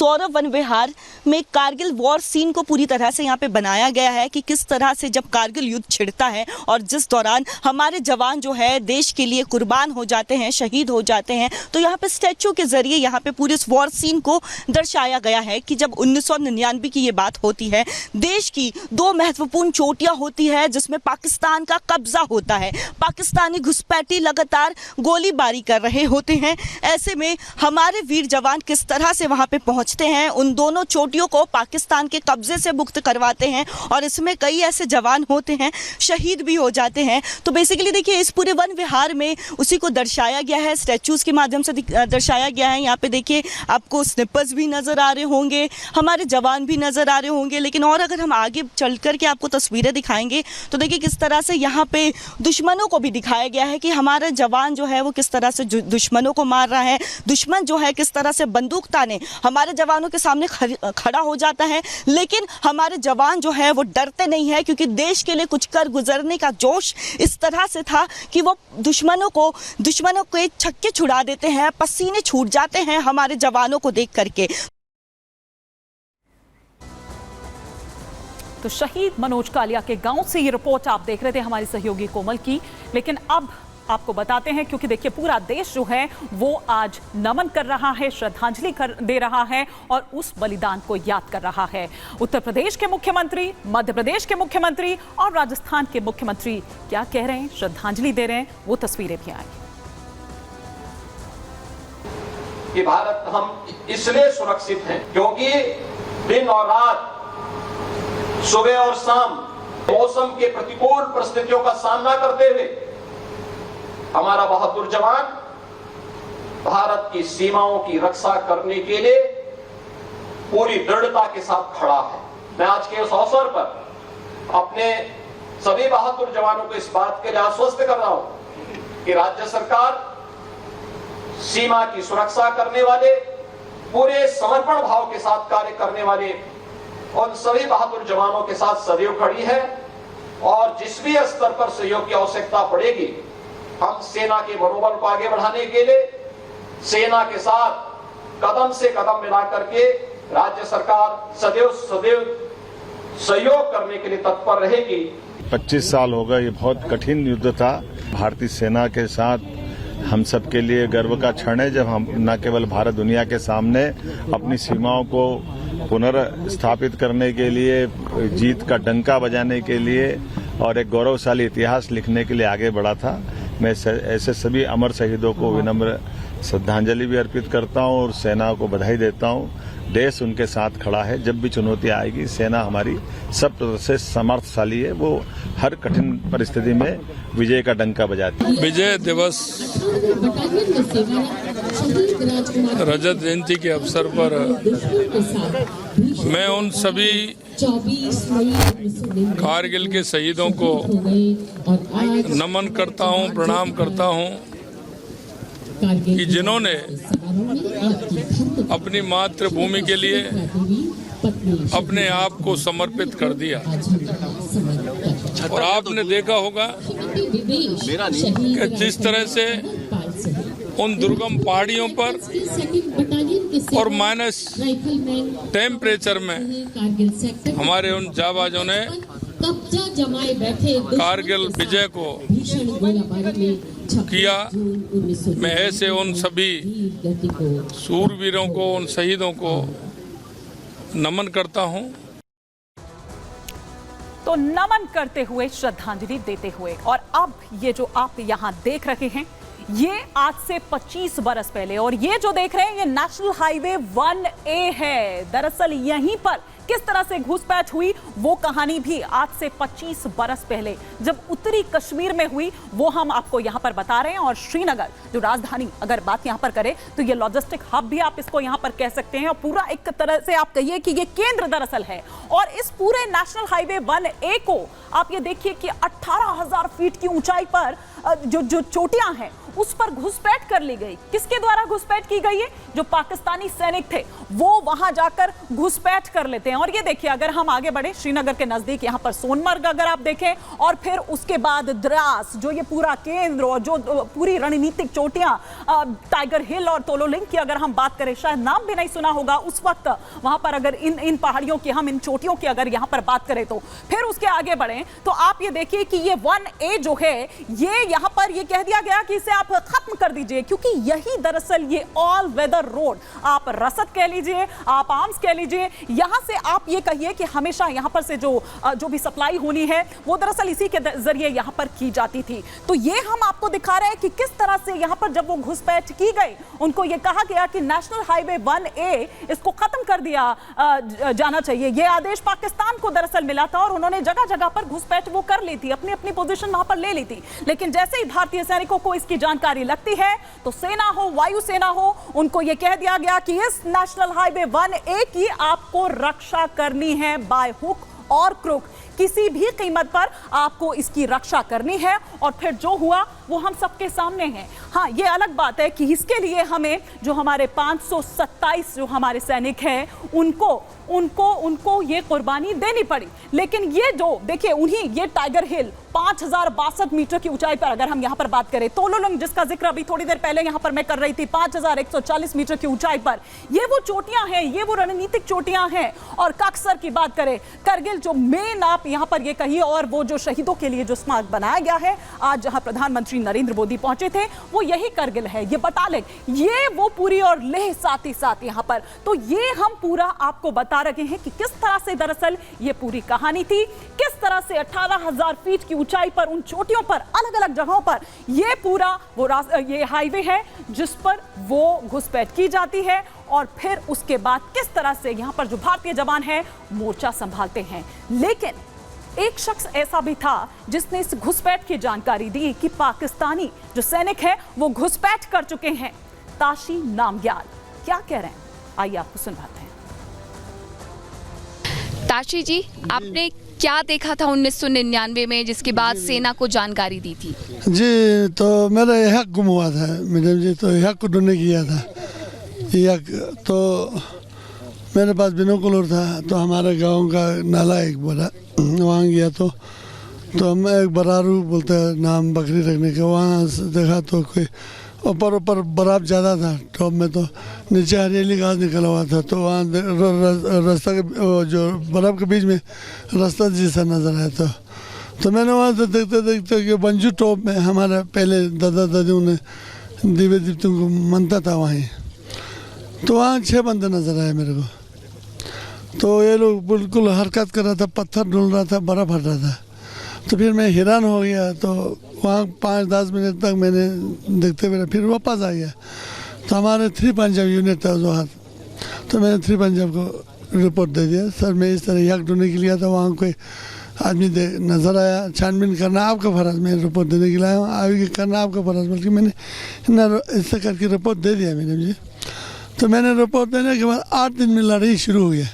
Saurabh one विहार में Kargil war scene को पूरी तरह से यहाँ पे बनाया गया है कि किस तरह से जब कारगिल युद्ध छिड़ता है और जिस दौरान हमारे जवान जो है देश के लिए कुर्बान हो जाते हैं, शहीद हो जाते हैं, तो यहाँ पे स्टैचू के जरिए यहाँ पे पूरे इस वॉर सीन को दर्शाया गया है कि जब 1999 की ये बात होती है, देश की दो महत्वपूर्ण चोटियां होती है जिसमें पाकिस्तान का कब्जा होता है, पाकिस्तानी घुसपैठी लगातार गोलीबारी कर रहे होते हैं। ऐसे में हमारे वीर जवान किस तरह से वहां पे पहुंचते हैं, उन दोनों चोटियों को पाकिस्तान के कब्जे से मुक्त करवाते हैं और इसमें कई ऐसे जवान होते हैं शहीद भी हो जाते हैं। तो बेसिकली देखिए इस पूरे वन विहार में उसी को दर्शाया गया है, स्टैचूज के माध्यम से दर्शाया गया है। यहाँ पे देखिए आपको स्निपर्स भी नजर आ रहे होंगे, हमारे जवान भी नजर आ रहे होंगे, लेकिन और अगर हम आगे चल करके आपको तस्वीरें दिखाएंगे तो देखिए किस तरह से यहाँ पे दुश्मनों को भी दिखाया गया है कि हमारा जवान जो है वो किस तरह से दुश्मनों को मार रहा है, दुश्मन जो है किस तरह से बंदूक ताने हमारे जवानों के सामने खड़ा हो जाता है, लेकिन हमारे जवान जो है वो डरते नहीं है क्योंकि देश के लिए कुछ कर गुजरने का जोश इस तरह से था कि वो दुश्मनों के छक्के छुड़ा देते हैं, पसीने छूट जाते हैं हमारे जवानों को देख करके। तो शहीद मनोज कालिया के गांव से ये रिपोर्ट आप देख रहे थे हमारी सहयोगी कोमल की। लेकिन अब आपको बताते हैं क्योंकि देखिए पूरा देश जो है वो आज नमन कर रहा है, श्रद्धांजलि दे रहा है और उस बलिदान को याद कर रहा है। उत्तर प्रदेश के मुख्यमंत्री, मध्य प्रदेश के मुख्यमंत्री और राजस्थान के मुख्यमंत्री क्या कह रहे हैं, श्रद्धांजलि दे रहे हैं, वो तस्वीरें भी आई। कि भारत हम इसलिए सुरक्षित हैं क्योंकि दिन और रात, सुबह और शाम मौसम के प्रतिकूल परिस्थितियों का सामना करते हुए हमारा बहादुर जवान भारत की सीमाओं की रक्षा करने के लिए पूरी दृढ़ता के साथ खड़ा है। मैं आज के इस अवसर पर अपने सभी बहादुर जवानों को इस बात के लिए आश्वस्त कर रहा हूं कि राज्य सरकार सीमा की सुरक्षा करने वाले, पूरे समर्पण भाव के साथ कार्य करने वाले उन सभी बहादुर जवानों के साथ सदैव खड़ी है और जिस भी स्तर पर सहयोग की आवश्यकता पड़ेगी हम सेना के मनोबल को आगे बढ़ाने के लिए सेना के साथ कदम से कदम मिला करके राज्य सरकार सदैव सहयोग करने के लिए तत्पर रहेगी। 25 साल हो गए, ये बहुत कठिन युद्ध था। भारतीय सेना के साथ हम सब के लिए गर्व का क्षण है जब हम न केवल भारत दुनिया के सामने अपनी सीमाओं को पुनर्स्थापित करने के लिए, जीत का डंका बजाने के लिए और एक गौरवशाली इतिहास लिखने के लिए आगे बढ़ा था। मैं ऐसे सभी अमर शहीदों को विनम्र श्रद्धांजलि भी अर्पित करता हूं और सेना को बधाई देता हूं। देश उनके साथ खड़ा है, जब भी चुनौती आएगी सेना हमारी सब तरह से समर्थशाली है, वो हर कठिन परिस्थिति में विजय का डंका बजाती है। विजय दिवस रजत जयंती के अवसर पर मैं उन सभी कारगिल के शहीदों को नमन करता हूं, प्रणाम करता हूं कि जिन्होंने अपनी मातृभूमि के लिए अपने आप को समर्पित कर दिया। और आपने देखा होगा कि जिस तरह से उन दुर्गम पहाड़ियों पर और माइनस टेम्परेचर में हमारे उन जाबाजों ने कारगिल विजय को किया। मैं ऐसे उन सभी सूरवीरों को, उन शहीदों को नमन करता हूं। तो नमन करते हुए, श्रद्धांजलि देते हुए, और अब ये जो आप यहां देख रहे हैं ये आज से 25 बरस पहले, और ये जो देख रहे हैं ये नेशनल हाईवे 1A है। दरअसल यहीं पर किस तरह से घुसपैठ हुई वो कहानी भी आज से 25 बरस पहले जब उत्तरी कश्मीर में हुई वो हम आपको यहां पर बता रहे हैं। और श्रीनगर जो राजधानी, अगर बात यहां पर करें तो ये लॉजिस्टिक हब भी आप इसको यहां पर कह सकते हैं और पूरा एक तरह से आप कहिए कि ये केंद्र दरअसल है। और इस पूरे नेशनल हाईवे 1A को आप ये देखिए कि 18,000 फीट की ऊंचाई पर जो चोटियां हैं उस पर घुसपैठ कर ली गई। किसके द्वारा घुसपैठ की गई है? जो पाकिस्तानी सैनिक थे वो वहां जाकर घुसपैठ कर लेते हैं। हैं। और ये देखिए, अगर हम आगे बढ़े श्रीनगर के नजदीक यहाँ पर सोनमर्ग अगर आप देखें, और फिर उसके बाद द्रास, जो ये पूरा केंद्र और जो पूरी रणनीतिक चोटियां, टाइगर हिल और तोलोलिंग की अगर हम बात करें, शायद नाम भी नहीं सुना होगा उस वक्त वहां पर, अगर इन पहाड़ियों की, हम इन चोटियों की अगर यहाँ पर बात करें तो। फिर उसके आगे बढ़े तो आप ये देखिए कि ये 1A जो है, ये यहाँ पर ये कह दिया गया कि इसे आप खत्म कर दीजिए, क्योंकि यही दरअसल ये ऑल वेदर रोड, आप रसद कह लीजिए, आप आर्म्स कह लीजिए, यहां से आप ये कहिए कि हमेशा यहां पर से जो भी सप्लाई होनी है वो दरअसल इसी के जरिए यहां पर की जाती थी। तो ये हम आपको दिखा रहे हैं कि किस तरह से यहां पर जब वो घुसपैठ की गई, उनको ये कहा गया कि नेशनल हाईवे 1A इसको खत्म कर दिया जाना चाहिए। ये आदेश पाकिस्तान को दरअसल मिला था और उन्होंने जगह जगह पर घुसपैठ वो कर ली थी, अपनी अपनी पोजीशन वहां पर ले ली थी। लेकिन जैसे ही भारतीय सैनिकों को इसकी जानकारी लगती है तो सेना हो, वायुसेना हो, उनको यह कह दिया गया कि इस नेशनल हाईवे 1A की आपको रक्षा करनी है बाय हुक और क्रुक, किसी भी कीमत पर आपको इसकी रक्षा करनी है। और फिर जो हुआ वो हम सबके सामने है। हाँ, ये अलग बात है कि इसके लिए हमें जो हमारे 527 जो हमारे सैनिक हैं उनको ये कुर्बानी देनी पड़ी। लेकिन ये जो देखिए, उन्हीं ये टाइगर हिल 5062 मीटर की ऊंचाई पर अगर हम यहाँ पर बात करें, तोलोलिंग जिसका जिक्र अभी थोड़ी देर पहले यहाँ पर मैं कर रही थी, 5140 मीटर की ऊंचाई पर, ये वो चोटियां हैं, ये वो रणनीतिक चोटियां हैं। और काक्सर की बात करें, करगिल जो मेन आप यहाँ पर ये कहिए, और वो जो शहीदों के लिए जो स्मारक बनाया गया है, आज जहाँ प्रधानमंत्री नरेंद्र मोदी पहुंचे थे वो यही करगिल है, ये बतालिक, ये वो पूरी और लेह साथ ही साथ यहाँ पर। तो ये हम पूरा आपको बता रहे हैं कि किस तरह से दरअसल ये पूरी कहानी थी, किस तरह से 18,000 फीट की ऊंचाई पर उन चोटियों पर अलग अलग जगहों पर ये पूरा वो ये हाईवे है जिस पर वो घुसपैठ की जाती है। और फिर उसके बाद किस तरह से यहां पर जो भारतीय जवान है मोर्चा संभालते हैं। लेकिन एक शख्स ऐसा भी था जिसने इस घुसपैठ की जानकारी दी कि पाकिस्तानी जो सैनिक है वो घुसपैठ कर चुके हैं। ताशी नामग्याल क्या कह रहे हैं, आइए आपको सुनवाते हैं। ताशी जी, आपने क्या देखा था 1999 में जिसके बाद सेना को जानकारी दी थी? जी, तो मेरा यह गुम हुआ था मैडम जी, तो यह को ढूंढने गया था। यह तो मेरे पास बिनोकुलर था, तो हमारे गांव का नाला एक बड़ा, वहाँ गया तो हम एक बरारू बोलते हैं नाम बकरी रखने का, वहाँ देखा तो कोई ऊपर बर्फ़ ज़्यादा था टॉप में, तो नीचे हरियाली घास निकला हुआ था। तो वहाँ रास्ता के जो बर्फ़ के बीच में रास्ता जैसा नज़र आया तो मैंने वहाँ से देखते देखते कि बंजू टॉप में हमारे पहले दादा दादियों ने दिव्य दीप्तों को मनता था वहीं, तो वहाँ 6 बंदे नज़र आए मेरे को। तो ये लोग बिल्कुल हरकत कर रहा था, पत्थर ढूंढ रहा था, बर्फ़ हट रहा था। तो फिर मैं हैरान हो गया, तो वहाँ 5-10 मिनट तक मैंने देखते हुए फिर वापस आ गया। तो हमारे 3 पंजाब यूनिट था जो हाथ, तो मैंने 3 पंजाब को रिपोर्ट दे दिया, सर मैं इस तरह यक ढूंढने के लिए आया था, वहाँ कोई आदमी नज़र आया, छानबीन करना आपका फ़र्ज़, मैं रिपोर्ट देने के लिए आया हूँ, आगे करना आपका फ़र्ज़, बल्कि मैंने इससे करके रिपोर्ट दे दिया मैडम जी। तो मैंने रिपोर्ट देने के बाद 8 दिन में लड़ाई शुरू हो गया।